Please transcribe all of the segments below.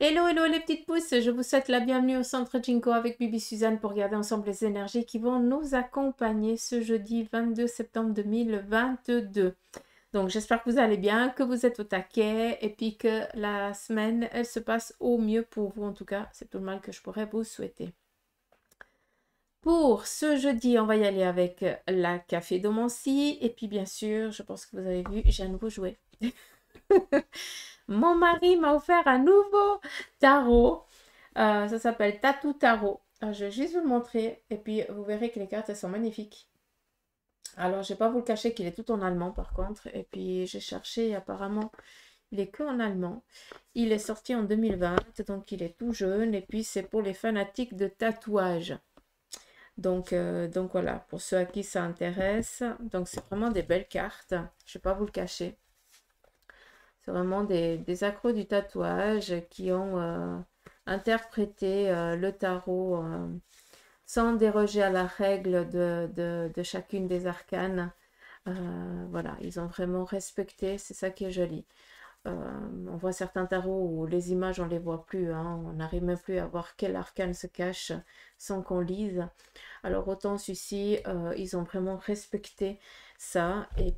Hello, hello les petites pousses, je vous souhaite la bienvenue au Centre Jinko avec Bibi Suzanne pour regarder ensemble les énergies qui vont nous accompagner ce jeudi 22 septembre 2022. Donc j'espère que vous allez bien, que vous êtes au taquet et puis que la semaine, elle se passe au mieux pour vous. En tout cas, c'est tout le mal que je pourrais vous souhaiter. Pour ce jeudi, on va y aller avec la café domancie et puis bien sûr, je pense que vous avez vu, j'ai un nouveau jouet. Mon mari m'a offert un nouveau tarot. Ça s'appelle Tatou Tarot. Alors, je vais juste vous le montrer et puis vous verrez que les cartes elles sont magnifiques. Alors, je ne vais pas vous le cacher qu'il est tout en allemand par contre. Et puis, j'ai cherché et apparemment, il est que en allemand. Il est sorti en 2020, donc il est tout jeune. Et puis, c'est pour les fanatiques de tatouage. Donc voilà, pour ceux à qui ça intéresse. Donc, c'est vraiment des belles cartes. Je ne vais pas vous le cacher. C'est vraiment des accros du tatouage qui ont interprété le tarot sans déroger à la règle de chacune des arcanes. Voilà, ils ont vraiment respecté, c'est ça qui est joli. On voit certains tarots où les images, on ne les voit plus, hein, on n'arrive même plus à voir quel arcane se cache sans qu'on lise. Alors autant celui-ci, ils ont vraiment respecté ça. Et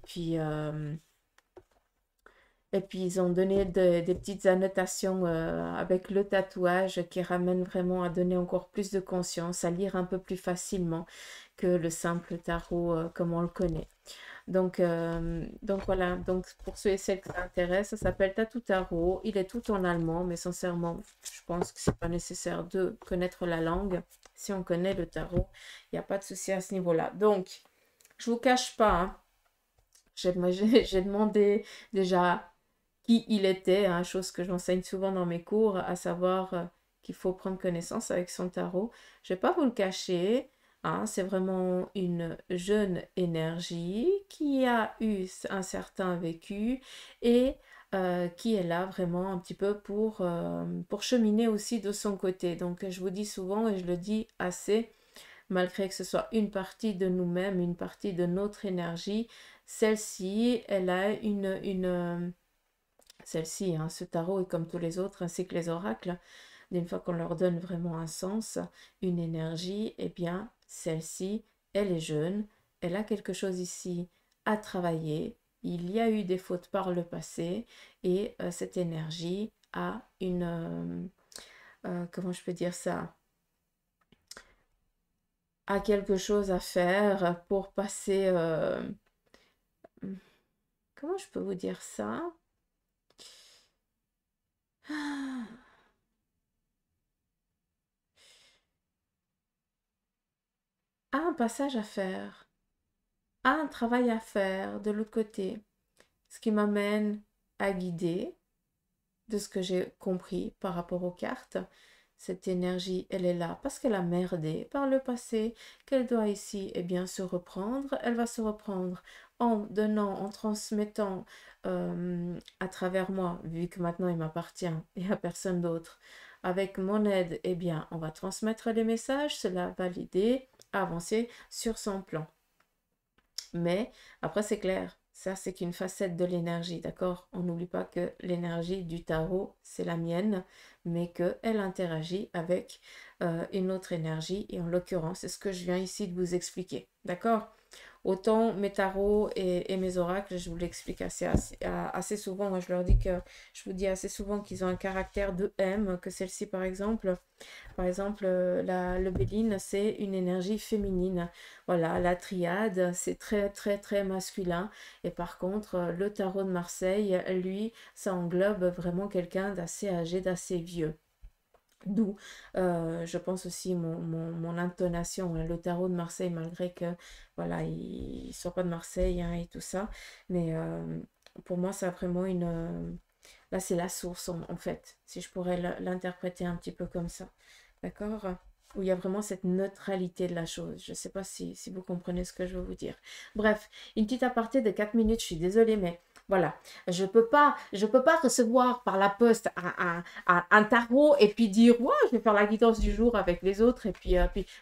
puis, ils ont donné des petites annotations avec le tatouage qui ramènent vraiment à donner encore plus de conscience, à lire un peu plus facilement que le simple tarot comme on le connaît. Donc voilà, donc pour ceux et celles que ça intéresse, ça s'appelle Tatou Tarot. Il est tout en allemand, mais sincèrement, je pense que c'est pas nécessaire de connaître la langue. Si on connaît le tarot, il n'y a pas de souci à ce niveau-là. Donc, je vous cache pas, hein, j'ai demandé déjà qui il était, hein, chose que j'enseigne souvent dans mes cours, à savoir qu'il faut prendre connaissance avec son tarot. Je ne vais pas vous le cacher, hein, c'est vraiment une jeune énergie qui a eu un certain vécu et qui est là vraiment un petit peu pour cheminer aussi de son côté. Donc je vous dis souvent et je le dis assez, malgré que ce soit une partie de nous-mêmes, une partie de notre énergie, celle-ci, elle a celle-ci, hein, ce tarot est comme tous les autres, ainsi que les oracles, d'une fois qu'on leur donne vraiment un sens, une énergie, eh bien, celle-ci, elle est jeune, elle a quelque chose ici à travailler, il y a eu des fautes par le passé, et cette énergie a comment je peux dire ça, a quelque chose à faire pour passer, comment je peux vous dire ça? A un passage à faire, a un travail à faire de l'autre côté, ce qui m'amène à guider de ce que j'ai compris par rapport aux cartes. Cette énergie, elle est là parce qu'elle a merdé par le passé, qu'elle doit ici eh bien, se reprendre. Elle va se reprendre en donnant, en transmettant à travers moi, vu que maintenant il m'appartient et à personne d'autre. Avec mon aide, eh bien, on va transmettre les messages, cela va l'aider à avancer sur son plan. Mais après, c'est clair, ça c'est qu'une facette de l'énergie, d'accord? On n'oublie pas que l'énergie du tarot, c'est la mienne, mais qu'elle interagit avec une autre énergie, et en l'occurrence, c'est ce que je viens ici de vous expliquer, d'accord? Autant mes tarots et mes oracles, je vous l'explique assez souvent. Moi, je vous dis assez souvent qu'ils ont un caractère de M, que celle-ci, par exemple. Par exemple, le Béline, c'est une énergie féminine. Voilà, la triade, c'est très, très, très masculin. Et par contre, le tarot de Marseille, lui, ça englobe vraiment quelqu'un d'assez âgé, d'assez vieux. D'où, je pense aussi mon intonation, hein. Le tarot de Marseille, malgré que, voilà, il ne soit pas de Marseille, hein, et tout ça, mais pour moi, ça a vraiment là, c'est la source, en fait, si je pourrais l'interpréter un petit peu comme ça, d'accord? Où il y a vraiment cette neutralité de la chose. Je ne sais pas si vous comprenez ce que je veux vous dire. Bref, une petite aparté de 4 minutes, je suis désolée, mais voilà, je peux pas recevoir par la poste un tarot et puis dire, ouais, je vais faire la guidance du jour avec les autres et puis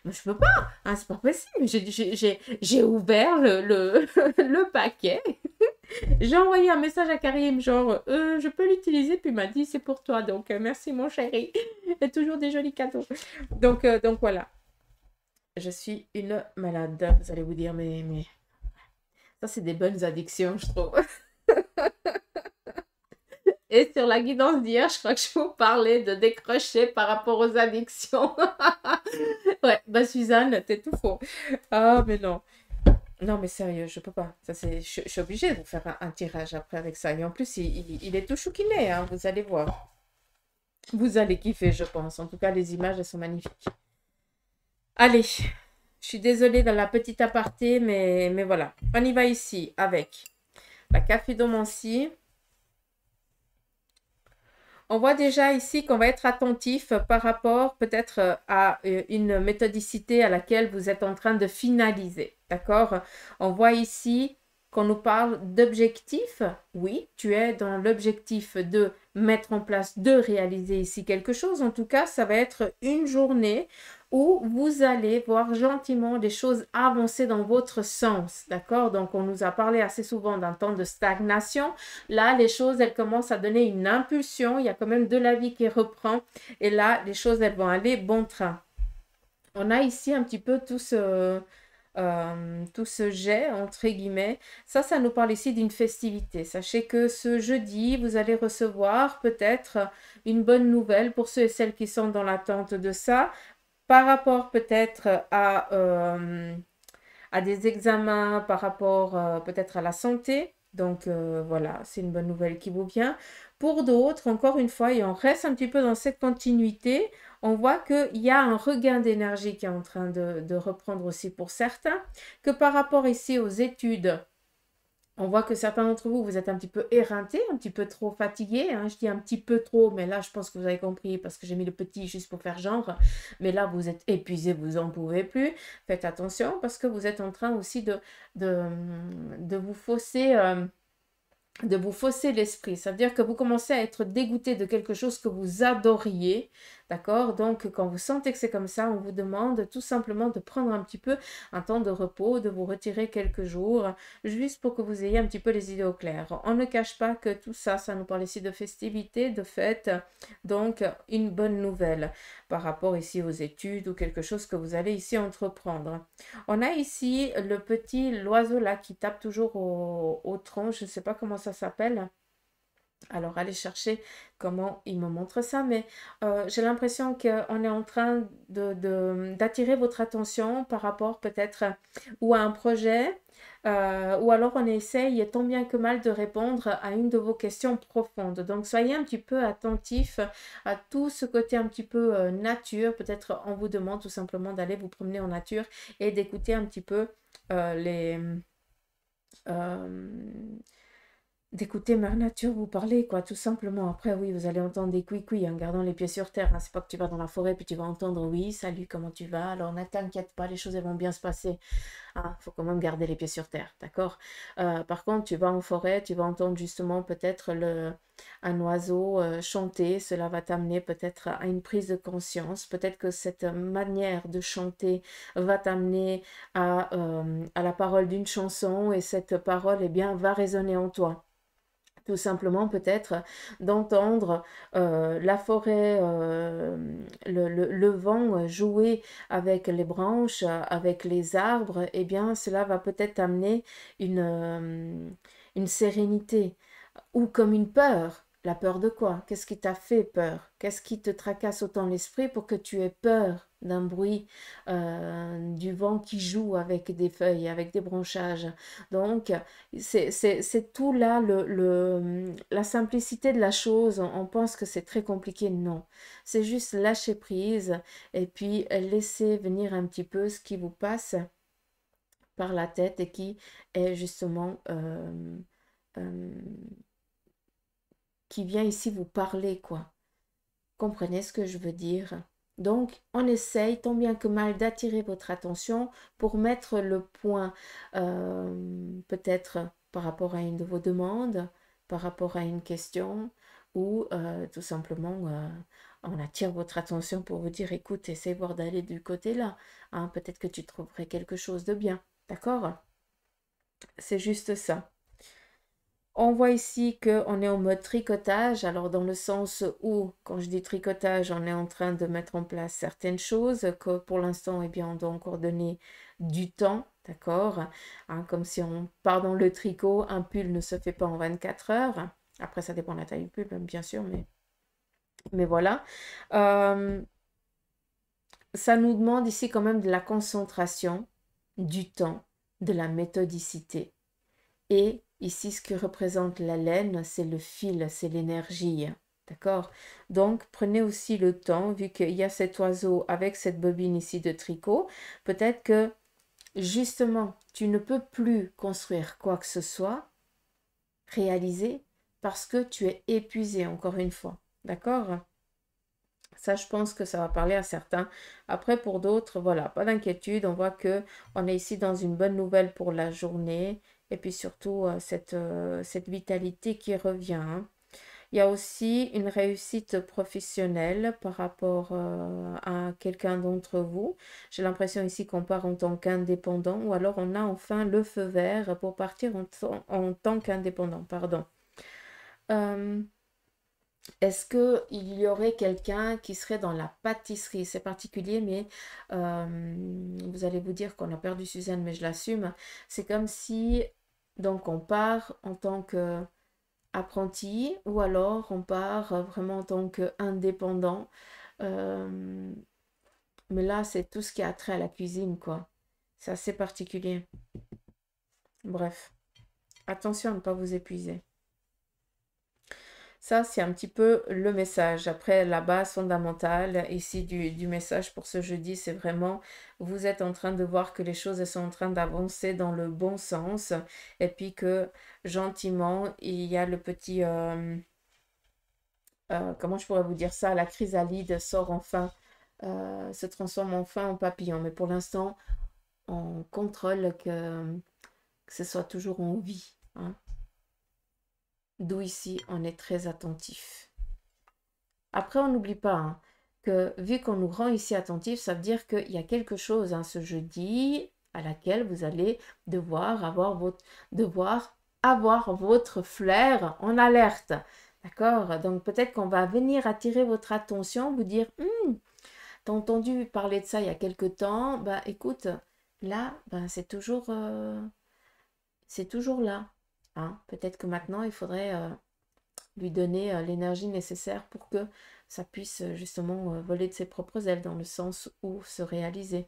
mais je peux pas, hein, c'est pas possible. J'ai ouvert le paquet J'ai envoyé un message à Karim, genre, je peux l'utiliser, puis il m'a dit, c'est pour toi, donc merci mon chéri. Il y a toujours des jolis cadeaux. Donc voilà, je suis une malade. Vous allez vous dire, mais ça, c'est des bonnes addictions, je trouve. Et sur la guidance d'hier, je crois que je vous parlais de décrocher par rapport aux addictions. Ouais, bah Suzanne, t'es tout faux. Ah, mais non. Non, mais sérieux, je peux pas. Ça, je suis obligée de vous faire un tirage après avec ça. Et en plus, il est tout chouquiné, hein, vous allez voir. Vous allez kiffer, je pense. En tout cas, les images, elles sont magnifiques. Allez, je suis désolée dans la petite aparté, mais voilà. On y va ici avec la caphidomancie. On voit déjà ici qu'on va être attentif par rapport peut-être à une méthodicité à laquelle vous êtes en train de finaliser. D'accord? On voit ici qu'on nous parle d'objectif. Oui, tu es dans l'objectif de mettre en place, de réaliser ici quelque chose. En tout cas, ça va être une journée où vous allez voir gentiment des choses avancer dans votre sens. D'accord? Donc, on nous a parlé assez souvent d'un temps de stagnation. Là, les choses, elles commencent à donner une impulsion. Il y a quand même de la vie qui reprend. Et là, les choses, elles vont aller bon train. On a ici un petit peu tout ce jet, entre guillemets. Ça nous parle ici d'une festivité. Sachez que ce jeudi, vous allez recevoir peut-être une bonne nouvelle pour ceux et celles qui sont dans l'attente de ça, par rapport peut-être à des examens, par rapport peut-être à la santé. Donc voilà, c'est une bonne nouvelle qui vous vient. Pour d'autres, encore une fois, et on reste un petit peu dans cette continuité, on voit qu'il y a un regain d'énergie qui est en train de reprendre aussi pour certains, que par rapport ici aux études, on voit que certains d'entre vous, vous êtes un petit peu éreintés, un petit peu trop fatigués, hein. Je dis un petit peu trop, mais là, je pense que vous avez compris parce que j'ai mis le petit juste pour faire genre. Mais là, vous êtes épuisés, vous n'en pouvez plus. Faites attention parce que vous êtes en train aussi de, de vous fausser... de vous fausser l'esprit. Ça veut dire que vous commencez à être dégoûté de quelque chose que vous adoriez, d'accord? Donc, quand vous sentez que c'est comme ça, on vous demande tout simplement de prendre un petit peu un temps de repos, de vous retirer quelques jours, juste pour que vous ayez un petit peu les idées au clair. On ne cache pas que tout ça, ça nous parle ici de festivités, de fêtes, donc une bonne nouvelle par rapport ici aux études ou quelque chose que vous allez ici entreprendre. On a ici l'oiseau là qui tape toujours au tronc, je ne sais pas comment ça s'appelle. Alors, allez chercher comment il me montre ça, mais j'ai l'impression qu'on est en train d'attirer votre attention par rapport peut-être ou à un projet, ou alors on essaye tant bien que mal de répondre à une de vos questions profondes. Donc, soyez un petit peu attentif à tout ce côté un petit peu nature. Peut-être on vous demande tout simplement d'aller vous promener en nature et d'écouter un petit peu les... euh, d'écouter Mère Nature vous parler, quoi, tout simplement. Après, oui, vous allez entendre des couï-couï en gardant les pieds sur terre. Hein. C'est pas que tu vas dans la forêt puis tu vas entendre oui, salut, comment tu vas? Alors ne t'inquiète pas, les choses elles vont bien se passer. Ah, faut quand même garder les pieds sur terre, d'accord? Par contre, tu vas en forêt, tu vas entendre justement peut-être un oiseau chanter. Cela va t'amener peut-être à une prise de conscience. Peut-être que cette manière de chanter va t'amener à la parole d'une chanson et cette parole, eh bien, va résonner en toi. Tout simplement peut-être d'entendre la forêt, le vent jouer avec les branches, avec les arbres, eh bien cela va peut-être amener une sérénité ou comme une peur. La peur de quoi? Qu'est-ce qui t'a fait peur? Qu'est-ce qui te tracasse autant l'esprit pour que tu aies peur d'un bruit, du vent qui joue avec des feuilles, avec des branchages? Donc, c'est tout là, la simplicité de la chose. On pense que c'est très compliqué. Non, c'est juste lâcher prise et puis laisser venir un petit peu ce qui vous passe par la tête et qui est justement... euh, qui vient ici vous parler, quoi. Comprenez ce que je veux dire? Donc, on essaye tant bien que mal d'attirer votre attention pour mettre le point, peut-être par rapport à une de vos demandes, par rapport à une question, ou tout simplement, on attire votre attention pour vous dire, écoute, essaie voir d'aller du côté là. Hein, peut-être que tu trouverais quelque chose de bien. D'accord? C'est juste ça. On voit ici qu'on est en mode tricotage, alors dans le sens où, quand je dis tricotage, on est en train de mettre en place certaines choses, que pour l'instant, eh bien, on doit encore donner du temps, d'accord? Hein, comme si on part dans le tricot, un pull ne se fait pas en 24 heures. Après, ça dépend de la taille du pull, bien sûr, mais voilà. Euh, Ça nous demande ici quand même de la concentration, du temps, de la méthodicité. Et ici, ce que représente la laine, c'est le fil, c'est l'énergie. D'accord? Donc, prenez aussi le temps, vu qu'il y a cet oiseau avec cette bobine ici de tricot, peut-être que justement, tu ne peux plus construire quoi que ce soit, réaliser, parce que tu es épuisé, encore une fois. D'accord? Ça, je pense que ça va parler à certains. Après, pour d'autres, voilà, pas d'inquiétude. On voit que on est ici dans une bonne nouvelle pour la journée. Et puis surtout, cette vitalité qui revient, hein. Il y a aussi une réussite professionnelle par rapport à quelqu'un d'entre vous. J'ai l'impression ici qu'on part en tant qu'indépendant ou alors on a enfin le feu vert pour partir en tant qu'indépendant, pardon. Euh, Est-ce qu'il y aurait quelqu'un qui serait dans la pâtisserie? C'est particulier, mais vous allez vous dire qu'on a perdu Suzanne, mais je l'assume. C'est comme si, donc, on part en tant qu'apprenti ou alors on part vraiment en tant qu'indépendant. Euh, mais là, c'est tout ce qui a trait à la cuisine, quoi. C'est assez particulier. Bref, attention à ne pas vous épuiser. Ça, c'est un petit peu le message. Après, la base fondamentale ici du message pour ce jeudi, c'est vraiment, vous êtes en train de voir que les choses elles sont en train d'avancer dans le bon sens et puis que gentiment, il y a le petit, comment je pourrais vous dire ça, la chrysalide sort enfin, se transforme enfin en papillon. Mais pour l'instant, on contrôle que ce soit toujours en vie, hein. D'où ici, on est très attentif. Après, on n'oublie pas hein, que vu qu'on nous rend ici attentifs, ça veut dire qu'il y a quelque chose hein, ce jeudi à laquelle vous allez devoir avoir votre flair en alerte. D'accord? Donc peut-être qu'on va venir attirer votre attention, vous dire, t'as entendu parler de ça il y a quelque temps, bah écoute, là, ben, c'est toujours là. Hein. Peut-être que maintenant, il faudrait lui donner l'énergie nécessaire pour que ça puisse justement voler de ses propres ailes dans le sens où se réaliser,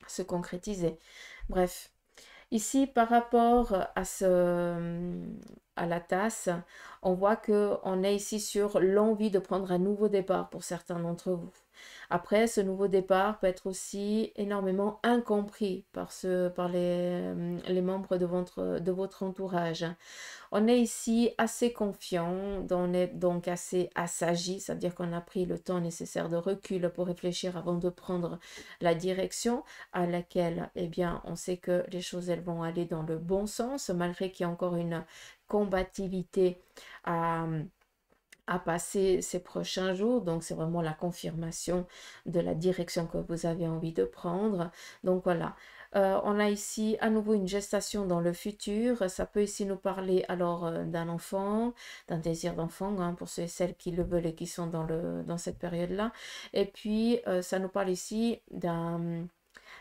se concrétiser. Bref, ici par rapport à la tasse, on voit que on est ici sur l'envie de prendre un nouveau départ pour certains d'entre vous. Après, ce nouveau départ peut être aussi énormément incompris par les membres de votre entourage. On est ici assez confiant, on est donc assez assagi, ça veut dire qu'on a pris le temps nécessaire de recul pour réfléchir avant de prendre la direction à laquelle, eh bien, on sait que les choses, elles vont aller dans le bon sens, malgré qu'il y a encore une combativité à passer ces prochains jours. Donc, c'est vraiment la confirmation de la direction que vous avez envie de prendre. Donc, voilà. On a ici à nouveau une gestation dans le futur. Ça peut ici nous parler alors d'un enfant, d'un désir d'enfant, hein, pour ceux et celles qui le veulent et qui sont dans cette période-là. Et puis, ça nous parle ici d'un...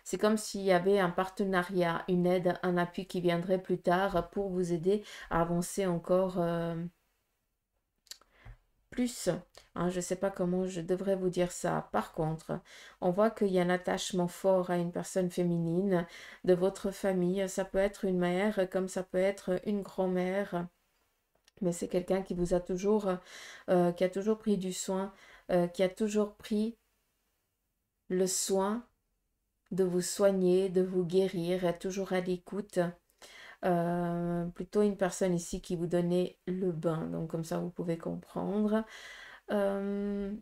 C'est comme s'il y avait un partenariat, une aide, un appui qui viendrait plus tard pour vous aider à avancer encore plus. Hein, je ne sais pas comment je devrais vous dire ça. Par contre, on voit qu'il y a un attachement fort à une personne féminine de votre famille. Ça peut être une mère comme ça peut être une grand-mère. Mais c'est quelqu'un qui vous a toujours, qui a toujours pris du soin, qui a toujours pris le soin de vous soigner, de vous guérir, est toujours à l'écoute. Plutôt une personne ici qui vous donnait le bain, donc comme ça vous pouvez comprendre. Euh,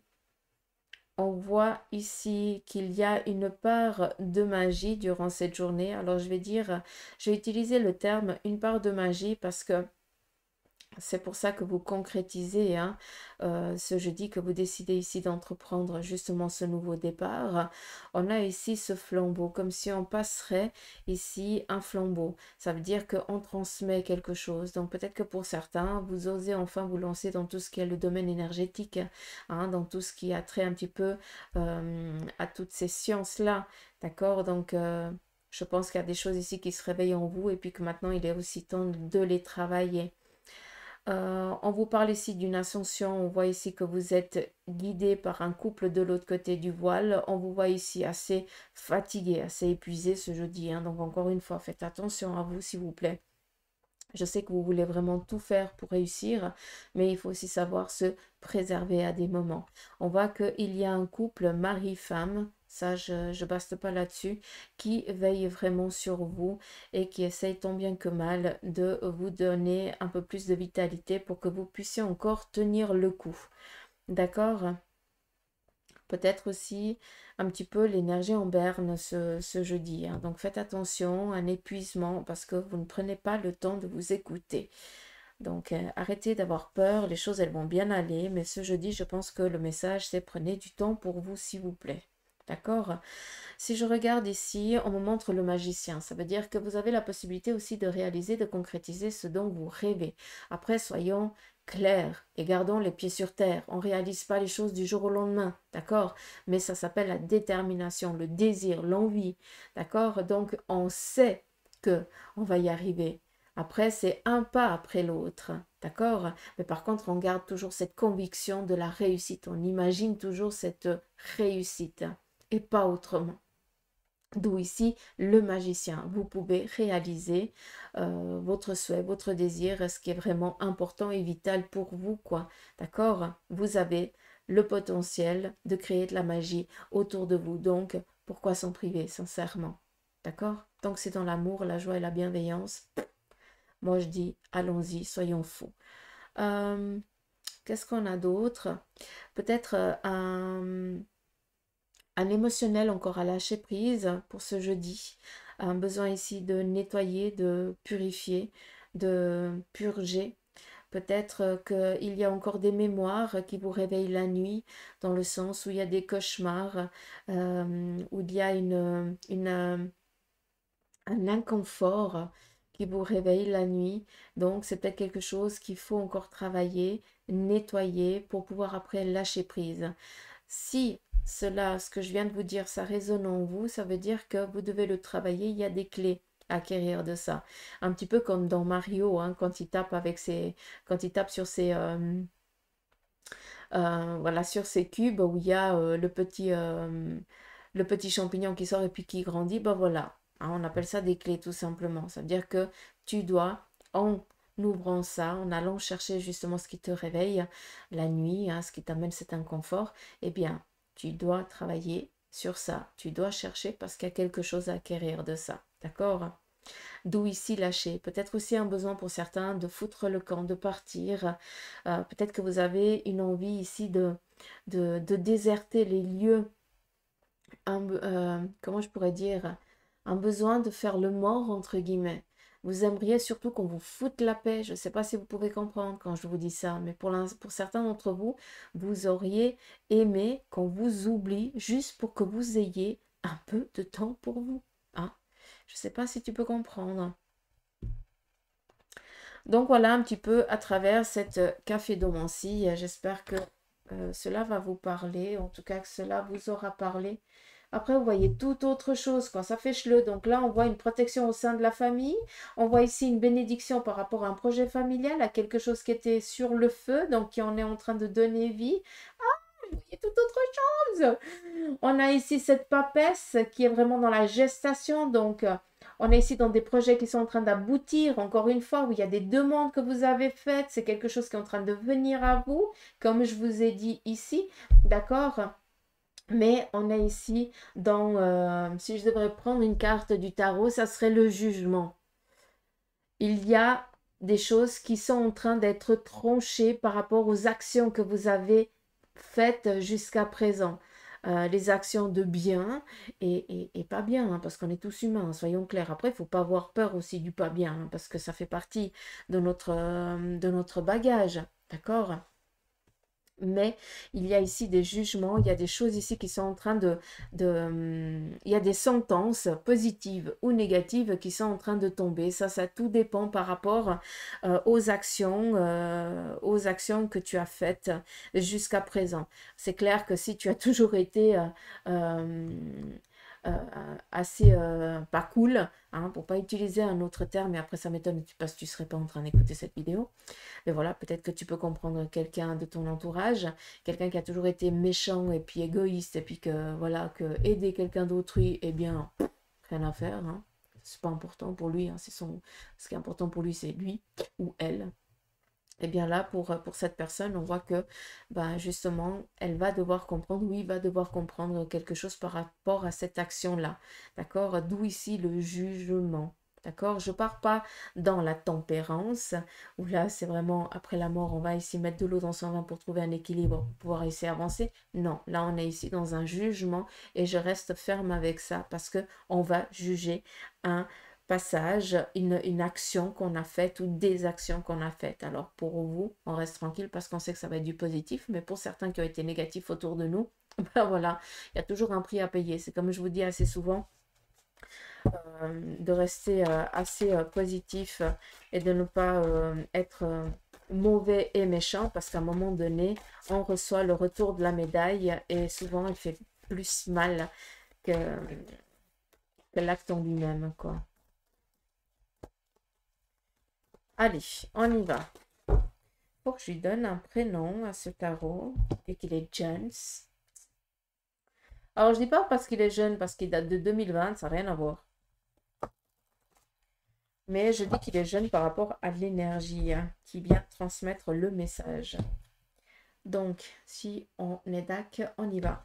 on voit ici qu'il y a une part de magie durant cette journée. Alors je vais utiliser le terme une part de magie parce que C'est pour ça que vous concrétisez hein, ce jeudi, que vous décidez ici d'entreprendre justement ce nouveau départ. On a ici ce flambeau, comme si on passerait ici un flambeau. Ça veut dire qu'on transmet quelque chose. Donc peut-être que pour certains, vous osez enfin vous lancer dans tout ce qui est le domaine énergétique, hein, dans tout ce qui a trait un petit peu à toutes ces sciences-là. D'accord? Donc je pense qu'il y a des choses ici qui se réveillent en vous et puis que maintenant il est aussi temps de les travailler. On vous parle ici d'une ascension, on voit ici que vous êtes guidé par un couple de l'autre côté du voile. On vous voit ici assez fatigué, assez épuisé ce jeudi, hein. Donc encore une fois, faites attention à vous s'il vous plaît. Je sais que vous voulez vraiment tout faire pour réussir, mais il faut aussi savoir se préserver à des moments. On voit qu'il y a un couple mari-femme, ça je baste pas là-dessus, qui veille vraiment sur vous et qui essaye tant bien que mal de vous donner un peu plus de vitalité pour que vous puissiez encore tenir le coup. D'accord? Peut-être aussi un petit peu l'énergie en berne ce jeudi, hein. Donc faites attention, un épuisement parce que vous ne prenez pas le temps de vous écouter. Donc arrêtez d'avoir peur, les choses elles vont bien aller, mais ce jeudi je pense que le message c'est prenez du temps pour vous s'il vous plaît. D'accord? Si je regarde ici, on me montre le magicien. Ça veut dire que vous avez la possibilité aussi de réaliser, de concrétiser ce dont vous rêvez. Après, soyons clairs et gardons les pieds sur terre. On ne réalise pas les choses du jour au lendemain, d'accord? Mais ça s'appelle la détermination, le désir, l'envie, d'accord? Donc, on sait que on va y arriver. Après, c'est un pas après l'autre, d'accord? Mais par contre, on garde toujours cette conviction de la réussite. On imagine toujours cette réussite et pas autrement. D'où ici le magicien. Vous pouvez réaliser votre souhait, votre désir, ce qui est vraiment important et vital pour vous, quoi. D'accord? Vous avez le potentiel de créer de la magie autour de vous. Donc, pourquoi s'en priver, sincèrement? D'accord? Tant que c'est dans l'amour, la joie et la bienveillance, moi je dis, allons-y, soyons fous. Qu'est-ce qu'on a d'autre? Peut-être un émotionnel encore à lâcher prise pour ce jeudi. Un besoin ici de nettoyer, de purifier, de purger. Peut-être qu'il y a encore des mémoires qui vous réveillent la nuit, dans le sens où il y a des cauchemars, où il y a un inconfort qui vous réveille la nuit. Donc c'est peut-être quelque chose qu'il faut encore travailler, nettoyer pour pouvoir après lâcher prise. Si cela, ce que je viens de vous dire, ça résonne en vous, ça veut dire que vous devez le travailler. Il y a des clés à acquérir de ça. Un petit peu comme dans Mario, hein, quand il tape quand il tape sur ses, voilà, sur ces cubes où il y a le petit champignon qui sort et puis qui grandit. Ben voilà, hein, on appelle ça des clés tout simplement. Ça veut dire que tu dois en ouvrant ça, en allant chercher justement ce qui te réveille la nuit, hein, ce qui t'amène cet inconfort, eh bien, tu dois travailler sur ça. Tu dois chercher parce qu'il y a quelque chose à acquérir de ça. D'accord? D'où ici lâcher. Peut-être aussi un besoin pour certains de foutre le camp, de partir. Peut-être que vous avez une envie ici de déserter les lieux. Comment je pourrais dire? Un besoin de faire le mort, entre guillemets. Vous aimeriez surtout qu'on vous foute la paix. Je ne sais pas si vous pouvez comprendre quand je vous dis ça, mais pour certains d'entre vous, vous auriez aimé qu'on vous oublie juste pour que vous ayez un peu de temps pour vous. Hein? Je ne sais pas si tu peux comprendre. Donc voilà un petit peu à travers cette café-domancie. J'espère que cela va vous parler, en tout cas que cela vous aura parlé. Après, vous voyez toute autre chose quand ça fait cheleu. Donc là, on voit une protection au sein de la famille. On voit ici une bénédiction par rapport à un projet familial, à quelque chose qui était sur le feu, donc qui en est en train de donner vie. Ah, vous voyez toute autre chose. On a ici cette papesse qui est vraiment dans la gestation, donc on est ici dans des projets qui sont en train d'aboutir, encore une fois, où il y a des demandes que vous avez faites, c'est quelque chose qui est en train de venir à vous, comme je vous ai dit ici, d'accord? Mais on est ici dans, si je devrais prendre une carte du tarot, ça serait le jugement. Il y a des choses qui sont en train d'être tranchées par rapport aux actions que vous avez faites jusqu'à présent. les actions de bien et pas bien, hein, parce qu'on est tous humains, soyons clairs. Après, il ne faut pas avoir peur aussi du pas bien, hein, parce que ça fait partie de notre bagage, d'accord? Mais il y a ici des jugements, il y a des choses ici qui sont en train il y a des sentences positives ou négatives qui sont en train de tomber. Ça tout dépend par rapport aux actions que tu as faites jusqu'à présent. C'est clair que si tu as toujours été euh, assez pas cool, hein, pour pas utiliser un autre terme, et après ça m'étonne parce que tu serais pas en train d'écouter cette vidéo. Mais voilà, peut-être que tu peux comprendre quelqu'un de ton entourage, quelqu'un qui a toujours été méchant et puis égoïste, et puis que voilà, que aider quelqu'un d'autrui, eh bien, rien à faire, hein. C'est pas important pour lui, hein, ce qui est important pour lui, c'est lui ou elle. Et bien là, pour cette personne, on voit que ben, justement, elle va devoir comprendre, oui, va devoir comprendre quelque chose par rapport à cette action-là. D'accord? D'où ici le jugement. D'accord? Je ne pars pas dans la tempérance, où là, c'est vraiment après la mort, on va ici mettre de l'eau dans son vin pour trouver un équilibre, pour pouvoir essayer d'avancer. Non, là, on est ici dans un jugement et je reste ferme avec ça parce que on va juger un passage, une action qu'on a faite ou des actions qu'on a faites. Alors pour vous, on reste tranquille parce qu'on sait que ça va être du positif, mais pour certains qui ont été négatifs autour de nous, ben voilà, il y a toujours un prix à payer. C'est comme je vous dis assez souvent, de rester assez positif et de ne pas être mauvais et méchant parce qu'à un moment donné, on reçoit le retour de la médaille et souvent il fait plus mal que, que l'acte en lui-même, quoi. Allez, on y va. Faut que je lui donne un prénom à ce tarot et qu'il est Jones. Alors, je dis pas parce qu'il est jeune, parce qu'il date de 2020, ça n'a rien à voir. Mais je dis qu'il est jeune par rapport à l'énergie qui vient transmettre le message. Donc, si on est d'accord, on y va.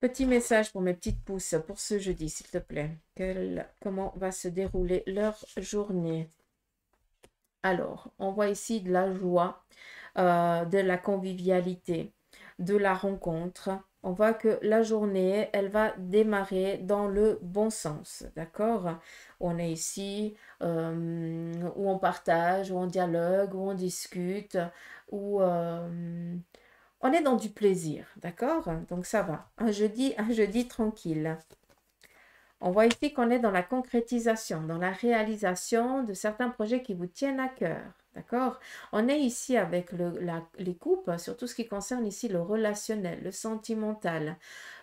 Petit message pour mes petites pousses pour ce jeudi, s'il te plaît. Comment va se dérouler leur journée? Alors, on voit ici de la joie, de la convivialité, de la rencontre. On voit que la journée, elle va démarrer dans le bon sens, d'accord? On est ici où on partage, où on dialogue, où on discute, où on est dans du plaisir, d'accord? Donc ça va. Un jeudi tranquille. On voit ici qu'on est dans la concrétisation, dans la réalisation de certains projets qui vous tiennent à cœur. D'accord? On est ici avec les couples, sur tout ce qui concerne ici le relationnel, le sentimental.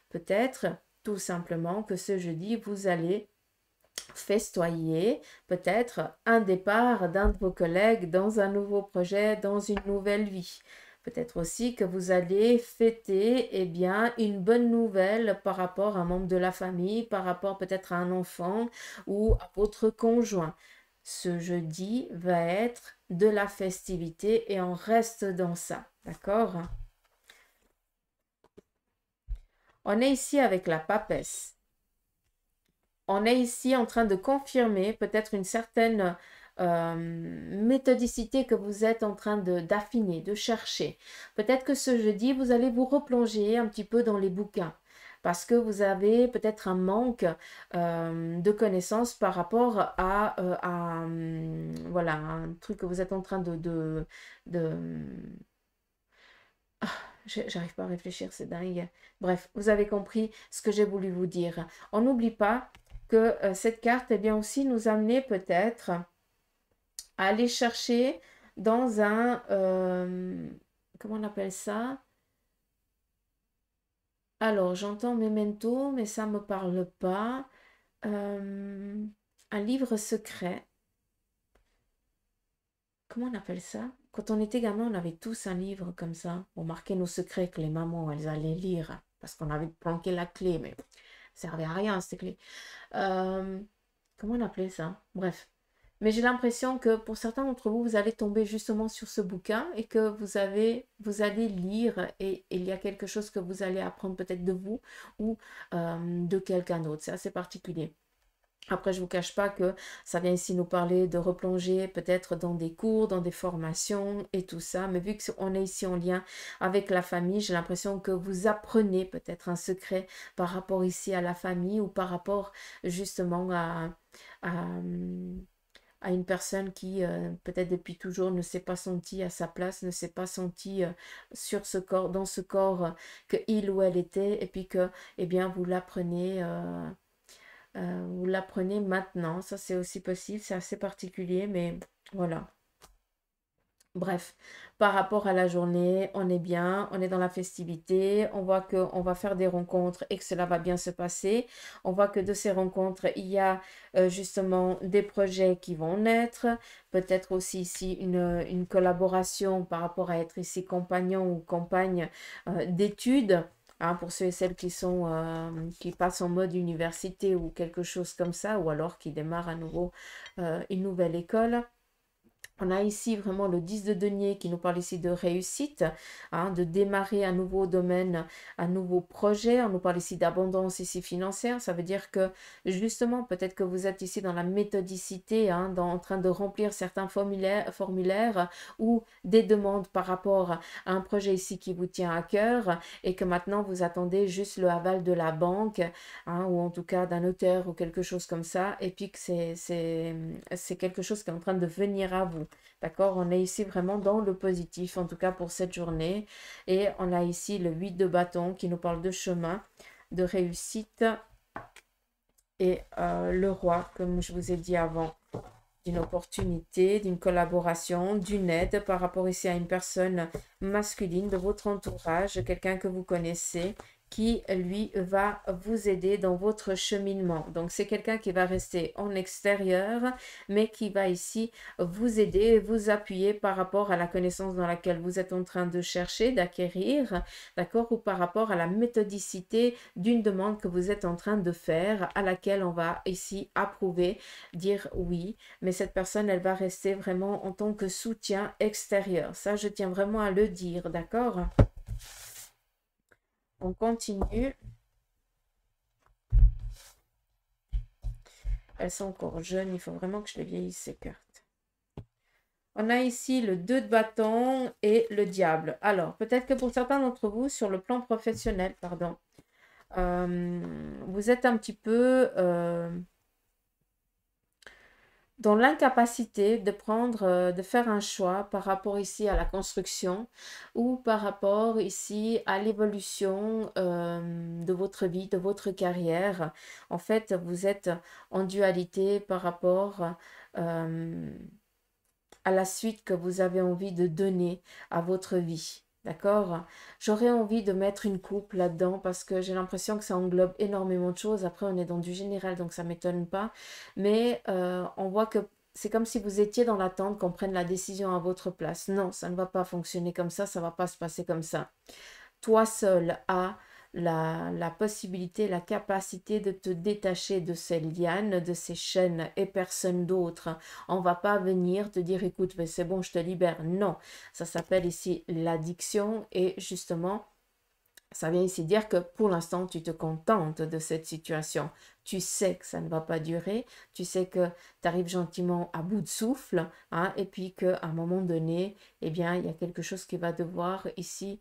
Peut-être tout simplement que ce jeudi, vous allez festoyer peut-être un départ d'un de vos collègues dans un nouveau projet, dans une nouvelle vie. Peut-être aussi que vous allez fêter eh bien, une bonne nouvelle par rapport à un membre de la famille, par rapport peut-être à un enfant ou à votre conjoint. Ce jeudi va être de la festivité et on reste dans ça. D'accord? On est ici avec la papesse. On est ici en train de confirmer peut-être une certaine méthodicité que vous êtes en train d'affiner, de chercher. Peut-être que ce jeudi, vous allez vous replonger un petit peu dans les bouquins parce que vous avez peut-être un manque de connaissances par rapport voilà, un truc que vous êtes en train j'arrive pas à réfléchir, c'est dingue. Bref, vous avez compris ce que j'ai voulu vous dire. On n'oublie pas que cette carte, eh bien aussi nous amener peut-être à aller chercher dans un, comment on appelle ça? Alors, j'entends Memento, mais ça ne me parle pas. Un livre secret. Comment on appelle ça? Quand on était gamin, on avait tous un livre comme ça. On marquait nos secrets que les mamans, elles allaient lire parce qu'on avait planqué la clé, mais ça servait à rien, ces clés. Euh, comment on appelait ça? Bref. Mais j'ai l'impression que pour certains d'entre vous, vous allez tomber justement sur ce bouquin et que vous allez lire et il y a quelque chose que vous allez apprendre peut-être de vous ou de quelqu'un d'autre. C'est assez particulier. Après, je ne vous cache pas que ça vient ici nous parler de replonger peut-être dans des cours, dans des formations et tout ça. Mais vu qu'on est ici en lien avec la famille, j'ai l'impression que vous apprenez peut-être un secret par rapport ici à la famille ou par rapport justement à, à une personne qui peut-être depuis toujours ne s'est pas sentie à sa place, ne s'est pas sentie sur ce corps, dans ce corps que il ou elle était, et puis que, eh bien, vous l'apprenez maintenant. Ça, c'est aussi possible, c'est assez particulier, mais voilà. Bref, par rapport à la journée, on est bien, on est dans la festivité, on voit qu'on va faire des rencontres et que cela va bien se passer. On voit que de ces rencontres, il y a justement des projets qui vont naître, peut-être aussi ici une collaboration par rapport à être ici compagnon ou compagne d'études. Hein, pour ceux et celles qui passent en mode université ou quelque chose comme ça, ou alors qui démarrent à nouveau une nouvelle école. On a ici vraiment le 10 de denier qui nous parle ici de réussite, hein, de démarrer un nouveau domaine, un nouveau projet. On nous parle ici d'abondance ici financière. Ça veut dire que justement, peut-être que vous êtes ici dans la méthodicité, hein, en train de remplir certains formulaires ou des demandes par rapport à un projet ici qui vous tient à cœur et que maintenant vous attendez juste le aval de la banque, hein, ou en tout cas d'un notaire ou quelque chose comme ça. Et puis que c'est quelque chose qui est en train de venir à vous. D'accord? On est ici vraiment dans le positif, en tout cas pour cette journée. Et on a ici le 8 de bâton qui nous parle de chemin, de réussite. Et le roi, comme je vous ai dit avant, d'une opportunité, d'une collaboration, d'une aide par rapport ici à une personne masculine de votre entourage, quelqu'un que vous connaissez, qui lui va vous aider dans votre cheminement. Donc c'est quelqu'un qui va rester en extérieur, mais qui va ici vous aider, vous appuyer par rapport à la connaissance dans laquelle vous êtes en train de chercher, d'acquérir, d'accord, ou par rapport à la méthodicité d'une demande que vous êtes en train de faire, à laquelle on va ici approuver, dire oui, mais cette personne, elle va rester vraiment en tant que soutien extérieur. Ça, je tiens vraiment à le dire, d'accord? On continue. Elles sont encore jeunes, il faut vraiment que je les vieillisse, ces cartes. On a ici le 2 de bâton et le diable. Alors, peut-être que pour certains d'entre vous, sur le plan professionnel, pardon, vous êtes un petit peu dans l'incapacité de prendre, de faire un choix par rapport ici à la construction ou par rapport ici à l'évolution de votre vie, de votre carrière. En fait, vous êtes en dualité par rapport euh, à la suite que vous avez envie de donner à votre vie. D'accord? J'aurais envie de mettre une coupe là-dedans parce que j'ai l'impression que ça englobe énormément de choses. Après, on est dans du général, donc ça ne m'étonne pas. Mais on voit que c'est comme si vous étiez dans l'attente qu'on prenne la décision à votre place. Non, ça ne va pas fonctionner comme ça ne va pas se passer comme ça. Toi seul as la possibilité, la capacité de te détacher de ces lianes, de ces chaînes et personne d'autre. On va pas venir te dire écoute, mais c'est bon, je te libère. Non, ça s'appelle ici l'addiction et justement, ça vient ici dire que pour l'instant, tu te contentes de cette situation. Tu sais que ça ne va pas durer, tu sais que tu arrives gentiment à bout de souffle, hein, et puis qu'à un moment donné, eh bien, il y a quelque chose qui va devoir ici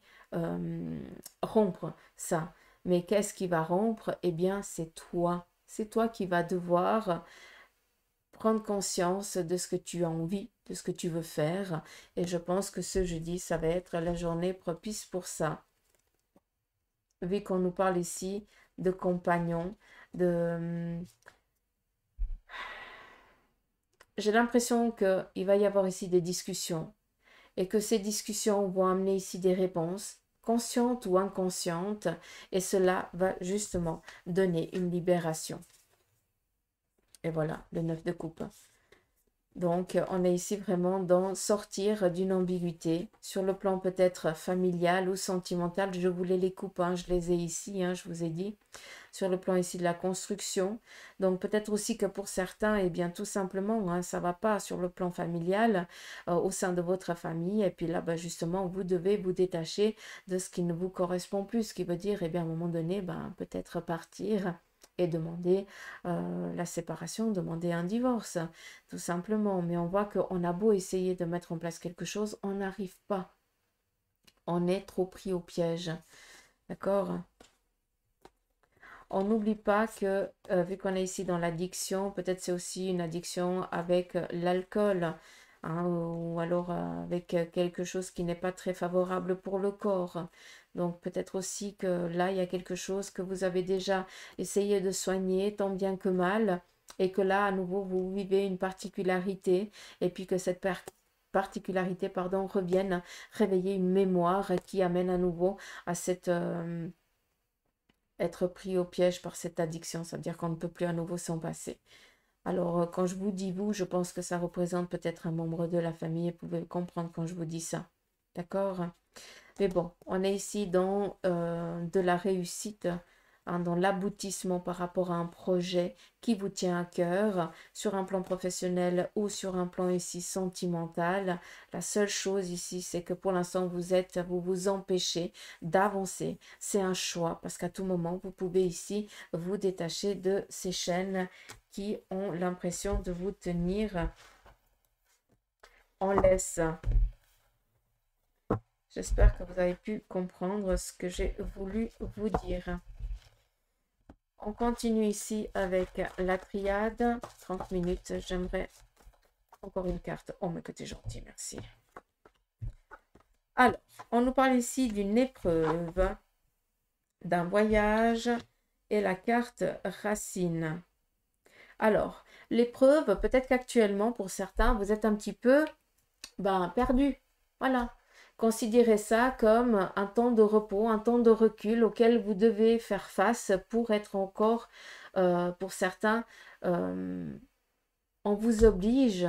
rompre ça. Mais qu'est-ce qui va rompre? Eh bien, c'est toi. C'est toi qui vas devoir prendre conscience de ce que tu as envie, de ce que tu veux faire. Et je pense que ce jeudi, ça va être la journée propice pour ça. Vu qu'on nous parle ici de compagnons, de... J'ai l'impression qu'il va y avoir ici des discussions et que ces discussions vont amener ici des réponses, conscientes ou inconscientes, et cela va justement donner une libération. Et voilà, le 9 de coupe. Donc, on est ici vraiment dans sortir d'une ambiguïté sur le plan peut-être familial ou sentimental. Je voulais les coupes, hein, je les ai ici, hein, je vous ai dit. Sur le plan ici de la construction. Donc, peut-être aussi que pour certains, eh bien, tout simplement, hein, ça ne va pas sur le plan familial au sein de votre famille. Et puis là, bah, justement, vous devez vous détacher de ce qui ne vous correspond plus. Ce qui veut dire, eh bien, à un moment donné, ben, peut-être partir et demander la séparation, demander un divorce, tout simplement. Mais on voit qu'on a beau essayer de mettre en place quelque chose, on n'arrive pas. On est trop pris au piège. D'accord? On n'oublie pas que, vu qu'on est ici dans l'addiction, peut-être c'est aussi une addiction avec l'alcool, hein, ou alors avec quelque chose qui n'est pas très favorable pour le corps. Donc peut-être aussi que là, il y a quelque chose que vous avez déjà essayé de soigner tant bien que mal, et que là, à nouveau, vous vivez une particularité, et puis que cette particularité, pardon, revienne réveiller une mémoire qui amène à nouveau à cette... être pris au piège par cette addiction, ça veut dire qu'on ne peut plus à nouveau s'en passer. Alors, quand je vous dis vous, je pense que ça représente peut-être un membre de la famille, et vous pouvez comprendre quand je vous dis ça. D'accord? Mais bon, on est ici dans de la réussite, hein, dans l'aboutissement par rapport à un projet qui vous tient à cœur, sur un plan professionnel ou sur un plan ici sentimental. La seule chose ici, c'est que pour l'instant, vous vous empêchez d'avancer. C'est un choix, parce qu'à tout moment, vous pouvez ici vous détacher de ces chaînes qui ont l'impression de vous tenir en laisse. J'espère que vous avez pu comprendre ce que j'ai voulu vous dire. On continue ici avec la triade. 30 minutes, j'aimerais encore une carte. Oh, mais que t'es gentil, merci. Alors, on nous parle ici d'une épreuve, d'un voyage et la carte racine. Alors, l'épreuve, peut-être qu'actuellement, pour certains, vous êtes un petit peu perdu. Voilà. Considérez ça comme un temps de repos, un temps de recul auquel vous devez faire face pour être encore, pour certains, on vous oblige,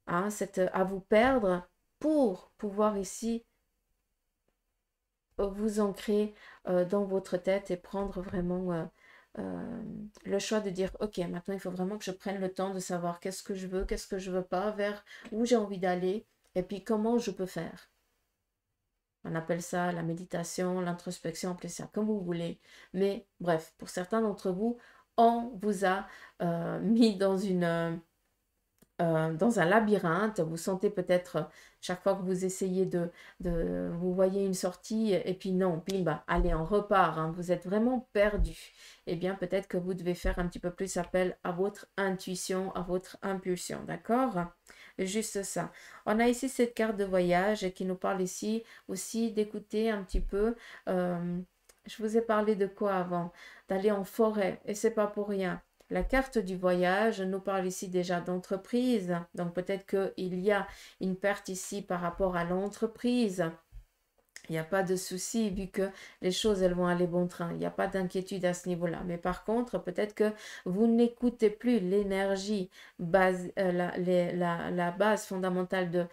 hein, à vous perdre pour pouvoir ici vous ancrer dans votre tête et prendre vraiment le choix de dire, ok, maintenant il faut vraiment que je prenne le temps de savoir qu'est-ce que je veux, qu'est-ce que je veux pas, vers où j'ai envie d'aller, et puis comment je peux faire. On appelle ça la méditation, l'introspection, appelez ça comme vous voulez. Mais bref, pour certains d'entre vous, on vous a mis dans un labyrinthe. Vous sentez peut-être chaque fois que vous essayez vous voyez une sortie et puis non, bim, allez, on repart, hein, vous êtes vraiment perdu. Eh bien, peut-être que vous devez faire un petit peu plus appel à votre intuition, à votre impulsion, d'accord? Juste ça. On a ici cette carte de voyage qui nous parle ici aussi d'écouter un petit peu. Je vous ai parlé de quoi avant? D'aller en forêt, et c'est pas pour rien. La carte du voyage nous parle ici déjà d'entreprise, donc peut-être qu'il y a une perte ici par rapport à l'entreprise. Il n'y a pas de souci vu que les choses elles vont aller bon train. Il n'y a pas d'inquiétude à ce niveau-là. Mais par contre, peut-être que vous n'écoutez plus l'énergie base, la base fondamentale de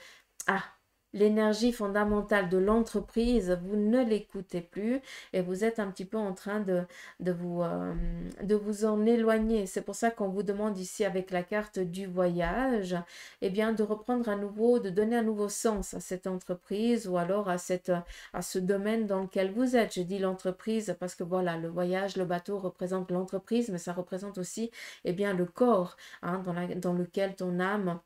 ah, l'énergie fondamentale de l'entreprise, vous ne l'écoutez plus et vous êtes un petit peu en train de vous en éloigner. C'est pour ça qu'on vous demande ici avec la carte du voyage, eh bien, de reprendre à nouveau, de donner un nouveau sens à cette entreprise ou alors à ce domaine dans lequel vous êtes. Je dis l'entreprise parce que voilà, le voyage, le bateau représente l'entreprise, mais ça représente aussi, eh bien, le corps, hein, dans lequel ton âme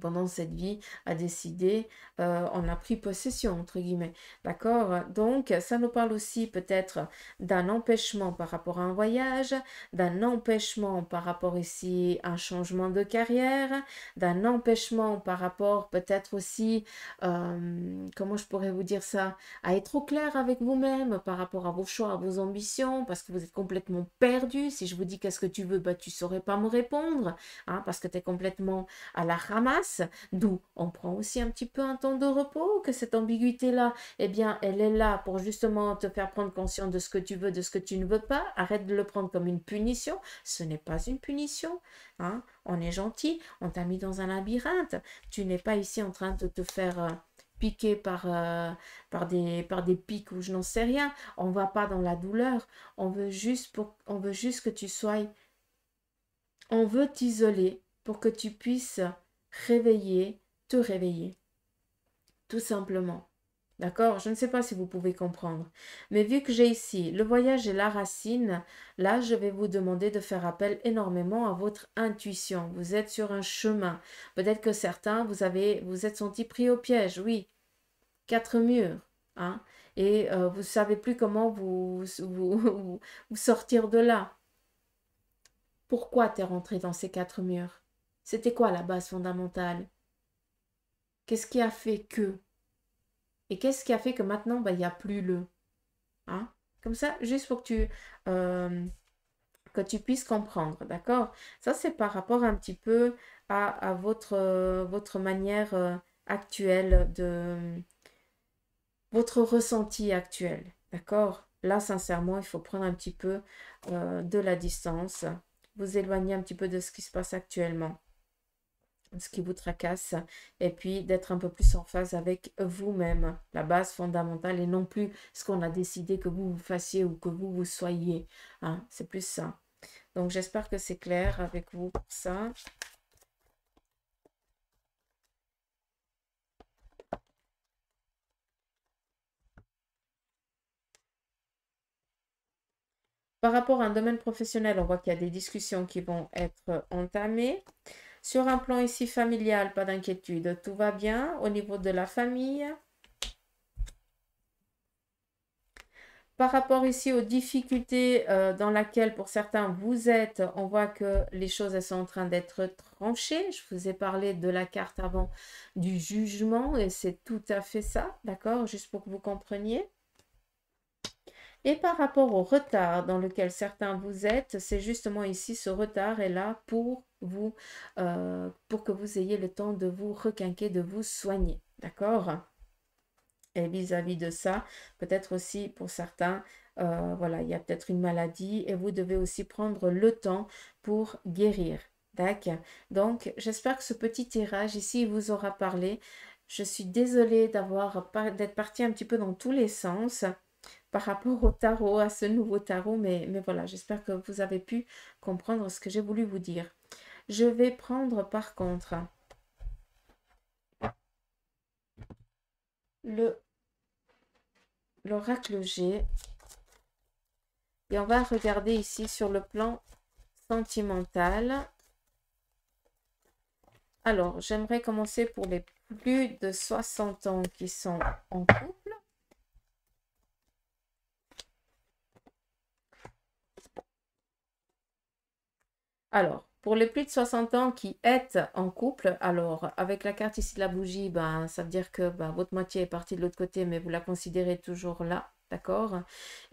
pendant cette vie a décidé, on a pris possession, entre guillemets. D'accord? Donc, ça nous parle aussi peut-être d'un empêchement par rapport à un voyage, d'un empêchement par rapport ici à un changement de carrière, d'un empêchement par rapport peut-être aussi, comment je pourrais vous dire ça, à être au clair avec vous-même par rapport à vos choix, à vos ambitions, parce que vous êtes complètement perdu. Si je vous dis qu'est-ce que tu veux, tu ne saurais pas me répondre, hein, parce que tu es complètement à la ramasse. D'où on prend aussi un petit peu un temps de repos, que cette ambiguïté-là, eh bien, elle est là pour justement te faire prendre conscience de ce que tu veux, de ce que tu ne veux pas. Arrête de le prendre comme une punition. Ce n'est pas une punition. Hein. On est gentil, on t'a mis dans un labyrinthe. Tu n'es pas ici en train de te faire piquer par des pics ou je n'en sais rien. On ne va pas dans la douleur. On veut juste que tu sois... On veut t'isoler pour que tu puisses te réveiller, tout simplement. D'accord? Je ne sais pas si vous pouvez comprendre. Mais vu que j'ai ici le voyage et la racine, là, je vais vous demander de faire appel énormément à votre intuition. Vous êtes sur un chemin. Peut-être que certains, vous êtes sentis pris au piège. Oui, quatre murs. Hein? Et vous ne savez plus comment vous sortir de là. Pourquoi tu es rentré dans ces quatre murs? C'était quoi la base fondamentale? Qu'est-ce qui a fait que? Et qu'est-ce qui a fait que maintenant, bah, il n'y a plus le? Hein? Comme ça, juste pour euh, que tu puisses comprendre, d'accord? Ça, c'est par rapport un petit peu à votre manière actuelle votre ressenti actuel, d'accord? Là, sincèrement, il faut prendre un petit peu de la distance, vous éloigner un petit peu de ce qui se passe actuellement, ce qui vous tracasse, et puis d'être un peu plus en phase avec vous-même, la base fondamentale, et non plus ce qu'on a décidé que vous fassiez ou que vous soyez. Hein, c'est plus ça. Donc j'espère que c'est clair avec vous pour ça. Par rapport à un domaine professionnel, on voit qu'il y a des discussions qui vont être entamées. Sur un plan ici familial, pas d'inquiétude, tout va bien au niveau de la famille. Par rapport ici aux difficultés dans lesquelles pour certains vous êtes, on voit que les choses elles sont en train d'être tranchées. Je vous ai parlé de la carte avant du jugement et c'est tout à fait ça, d'accord? Juste pour que vous compreniez. Et par rapport au retard dans lequel certains vous êtes, c'est justement ici, ce retard est là pour vous, pour que vous ayez le temps de vous requinquer, de vous soigner. D'accord? Et vis-à-vis de ça, peut-être aussi pour certains, voilà, il y a peut-être une maladie et vous devez aussi prendre le temps pour guérir. D'accord? Donc, j'espère que ce petit tirage ici vous aura parlé. Je suis désolée d'être partie un petit peu dans tous les sens par rapport au tarot, à ce nouveau tarot, mais voilà, j'espère que vous avez pu comprendre ce que j'ai voulu vous dire. Je vais prendre par contre le l'oracle G et on va regarder ici sur le plan sentimental. Alors, j'aimerais commencer pour les plus de 60 ans qui sont en couple. Alors, pour les plus de 60 ans qui êtes en couple, alors avec la carte ici de la bougie, ben, ça veut dire que ben, votre moitié est partie de l'autre côté, mais vous la considérez toujours là, d'accord?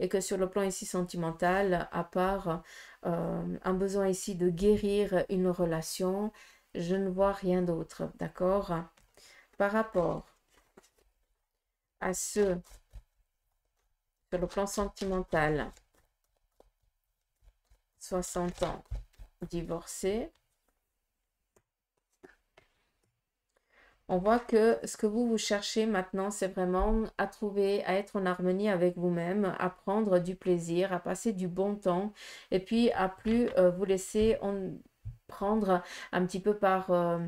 Et que sur le plan ici sentimental, à part un besoin ici de guérir une relation, je ne vois rien d'autre, d'accord? Par rapport à ceux sur le plan sentimental, 60 ans divorcés, on voit que ce que vous cherchez maintenant, c'est vraiment à trouver, à être en harmonie avec vous-même, à prendre du plaisir, à passer du bon temps, et puis à plus vous laisser prendre un petit peu par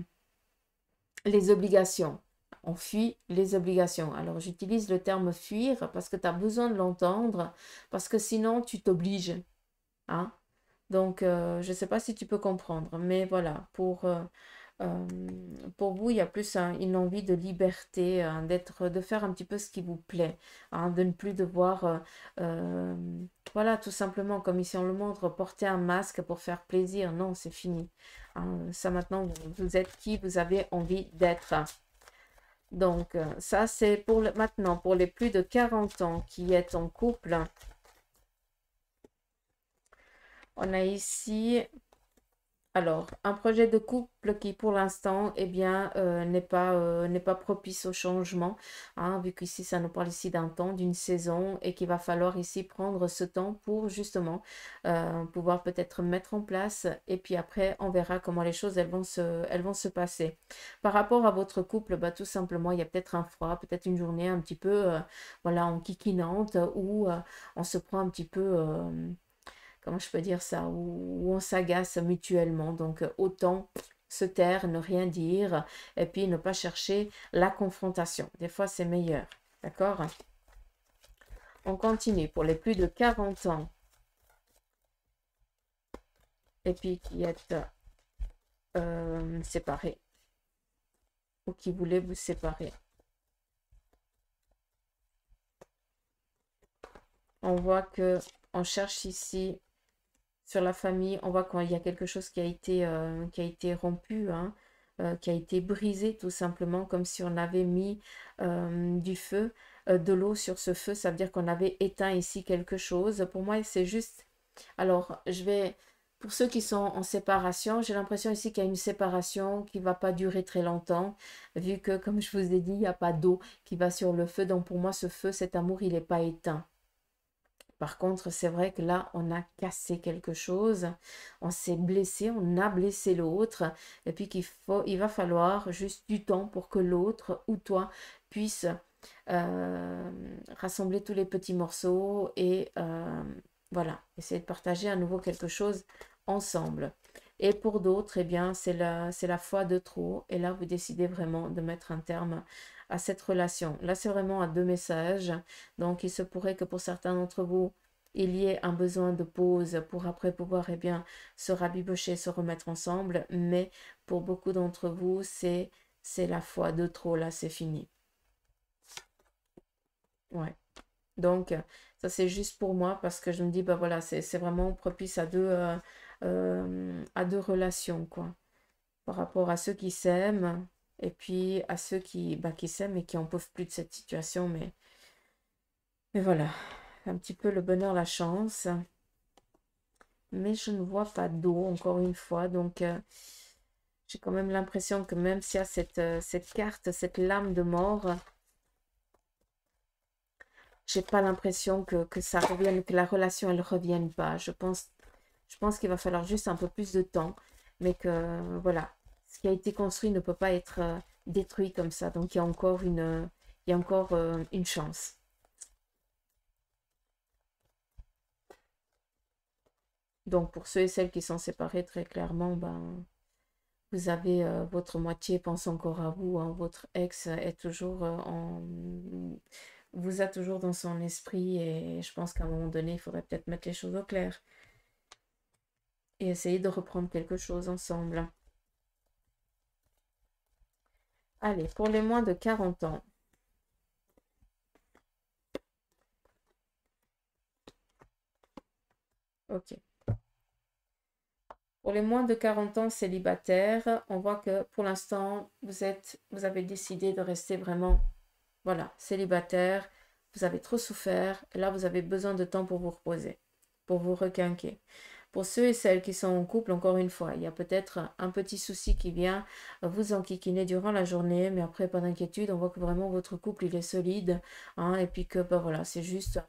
les obligations. On fuit les obligations. Alors j'utilise le terme fuir parce que tu as besoin de l'entendre, parce que sinon tu t'obliges. Hein? Donc je ne sais pas si tu peux comprendre, mais voilà, euh, pour vous, il y a plus une envie de liberté, hein, de faire un petit peu ce qui vous plaît, hein, de ne plus devoir, euh, voilà, tout simplement, comme ici on le montre, porter un masque pour faire plaisir. Non, c'est fini. Hein. Ça maintenant, vous êtes qui vous avez envie d'être. Donc, ça, c'est pour maintenant, pour les plus de 40 ans qui est en couple. On a ici alors, un projet de couple qui, pour l'instant, eh bien, n'est pas propice au changement, hein, vu qu'ici, ça nous parle ici d'un temps, d'une saison, et qu'il va falloir ici prendre ce temps pour justement pouvoir peut-être mettre en place, et puis après, on verra comment les choses, elles vont se passer. Par rapport à votre couple, bah, tout simplement, il y a peut-être un froid, peut-être une journée un petit peu, voilà, enquiquinante, où on se prend un petit peu comment je peux dire ça, où on s'agace mutuellement. Donc, autant se taire, ne rien dire, et puis ne pas chercher la confrontation. Des fois, c'est meilleur. D'accord? On continue pour les plus de 40 ans. Et puis qui êtes séparés. Ou qui voulez vous séparer. On voit que on cherche ici sur la famille, on voit qu'il y a quelque chose qui a été rompu, hein, qui a été brisé tout simplement, comme si on avait mis du feu, de l'eau sur ce feu. Ça veut dire qu'on avait éteint ici quelque chose. Pour moi, c'est juste... Alors, pour ceux qui sont en séparation, j'ai l'impression ici qu'il y a une séparation qui ne va pas durer très longtemps, vu que, comme je vous ai dit, il n'y a pas d'eau qui va sur le feu. Donc pour moi, ce feu, cet amour, il n'est pas éteint. Par contre, c'est vrai que là, on a cassé quelque chose, on s'est blessé, on a blessé l'autre, et puis il va falloir juste du temps pour que l'autre ou toi puisse rassembler tous les petits morceaux et voilà, essayer de partager à nouveau quelque chose ensemble. Et pour d'autres, eh bien, c'est la fois de trop, et là, vous décidez vraiment de mettre un terme à cette relation. Là, c'est vraiment à deux messages. Donc, il se pourrait que pour certains d'entre vous, il y ait un besoin de pause pour après pouvoir eh bien, se rabibocher, se remettre ensemble. Mais pour beaucoup d'entre vous, c'est la fois de trop. Là, c'est fini. Ouais. Donc, ça, c'est juste pour moi parce que je me dis, bah voilà, c'est vraiment propice à deux relations, quoi, par rapport à ceux qui s'aiment et puis à ceux qui s'aiment et qui en peuvent plus de cette situation. Mais voilà, un petit peu le bonheur, la chance. Mais je ne vois pas d'eau, encore une fois. Donc, j'ai quand même l'impression que même s'il y a cette carte, cette lame de mort, j'ai pas l'impression que ça revienne, que la relation, elle revienne pas. Je pense qu'il va falloir juste un peu plus de temps. Mais que, voilà, ce qui a été construit ne peut pas être détruit comme ça. Donc, il y a encore une chance. Donc, pour ceux et celles qui sont séparés, très clairement, ben, vous avez votre moitié pense encore à vous, hein. Votre ex est toujours vous a toujours dans son esprit et je pense qu'à un moment donné, il faudrait peut-être mettre les choses au clair et essayer de reprendre quelque chose ensemble. Allez, pour les moins de 40 ans. Ok. Pour les moins de 40 ans célibataires, on voit que pour l'instant, vous avez décidé de rester vraiment, voilà, célibataire. Vous avez trop souffert. Et là, vous avez besoin de temps pour vous reposer, pour vous requinquer. Pour ceux et celles qui sont en couple, encore une fois, il y a peut-être un petit souci qui vient vous enquiquiner durant la journée, mais après, pas d'inquiétude, on voit que vraiment votre couple, il est solide, hein, et puis que, bah, voilà, c'est juste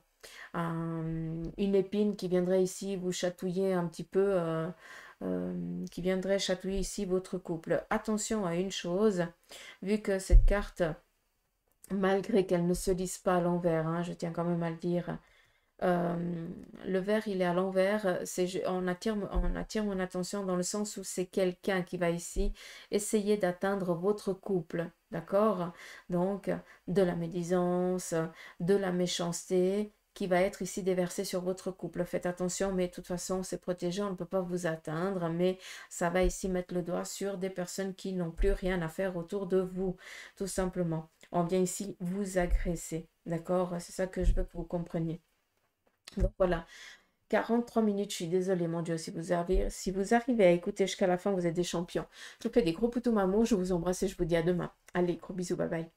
une épine qui viendrait ici vous chatouiller un petit peu, qui viendrait chatouiller ici votre couple. Attention à une chose, vu que cette carte, malgré qu'elle ne se lise pas à l'envers, hein, je tiens quand même à le dire, le verre il est à l'envers, on attire mon attention dans le sens où c'est quelqu'un qui va ici essayer d'atteindre votre couple, d'accord? Donc de la médisance, de la méchanceté qui va être ici déversée sur votre couple. Faites attention, mais de toute façon c'est protégé, on ne peut pas vous atteindre, mais ça va ici mettre le doigt sur des personnes qui n'ont plus rien à faire autour de vous, tout simplement. On vient ici vous agresser, d'accord? C'est ça que je veux que vous compreniez. Donc voilà, 43 minutes, je suis désolée mon Dieu, si vous arrivez à écouter jusqu'à la fin, vous êtes des champions. Je vous fais des gros poutous mamours, je vous embrasse et je vous dis à demain. Allez, gros bisous, bye bye.